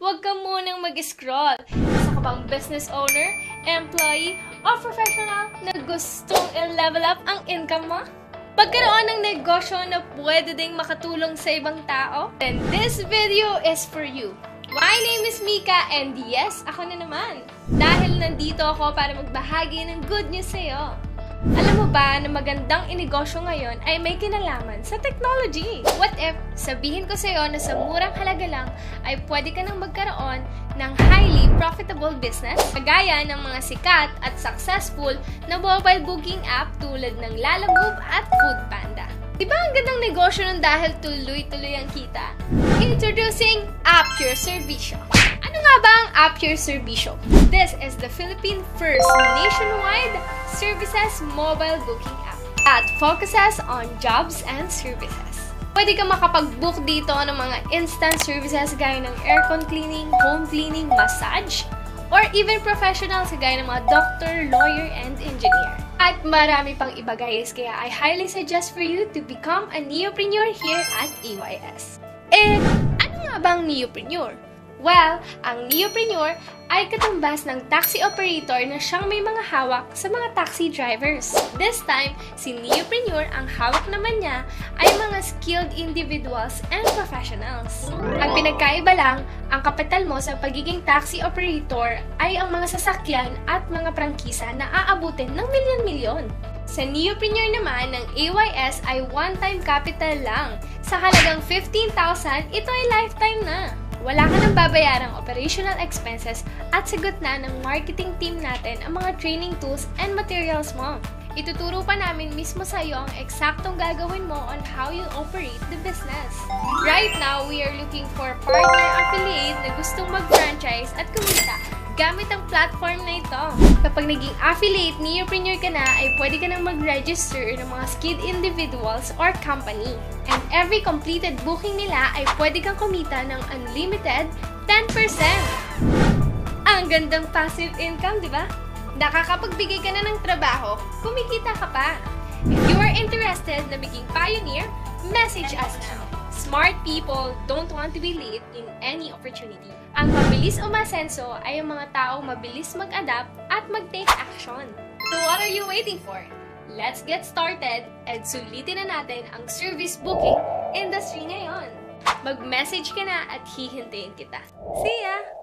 huwag ka munang mag-scroll. Isa ka bang business owner, employee, o professional na gustong i-level up ang income mo? Pagkaroon ng negosyo na pwede ding makatulong sa ibang tao? Then this video is for you. My name is Mika and yes, ako na naman. Dahil nandito ako para magbahagi ng good news sa'yo. Alam mo ba na magandang inegosyo ngayon ay may kinalaman sa technology? What if sabihin ko sa'yo na sa murang halaga lang ay pwede ka nang magkaroon ng highly profitable business? Kagaya ng mga sikat at successful na mobile booking app tulad ng Lalamove at Foodpanda. Diba ang gandang negosyo nun dahil tuloy-tuloy ang kita? Introducing AppYour Servicio. Ano nga ba ang AppYour Servicio? This is the Philippine first nationwide services mobile booking app that focuses on jobs and services. Pwede ka makapag-book dito ng mga instant services gaya ng aircon cleaning, home cleaning, massage, or even professionals gaya ng mga doctor, lawyer, and engineer. At marami pang iba guys, kaya I highly suggest for you to become a neopreneur here at EYS. Ano nga ba ang neopreneur? Well, ang neopreneur ay katumbas ng taxi operator na siyang may mga hawak sa mga taxi drivers. This time, si neopreneur ang hawak naman niya ay mga skilled individuals and professionals. Ang pinagkaiba lang, ang kapital mo sa pagiging taxi operator ay ang mga sasakyan at mga prangkisa na aabutin ng milyon-milyon. Sa neopreneur naman ng EYS ay one-time capital lang. Sa halagang 15,000, ito ay lifetime na. Wala ka nang babayarang operational expenses at sagot na ng marketing team natin ang mga training tools and materials mo. Ituturo pa namin mismo sa iyo ang eksaktong gagawin mo on how you operate the business. Right now, we are looking for partner affiliate na gustong mag-franchise at kumita gamit ang platform na ito. Kapag naging affiliate neopreneur ka na, ay pwede ka nang mag-register ng mga skilled individuals or company. And every completed booking nila ay pwede kang kumita ng unlimited 10%. Ang gandang passive income, di ba? Nakakapagbigay ka na ng trabaho, kumikita ka pa. If you are interested na maging pioneer, message us now. Smart people don't want to be late in any opportunity. Ang mabilis umasenso ay ang mga taong mabilis mag-adapt at mag-take action. So what are you waiting for? Let's get started and sulitin na natin ang service booking industry ngayon. Mag-message ka na at hihintayin kita. See ya!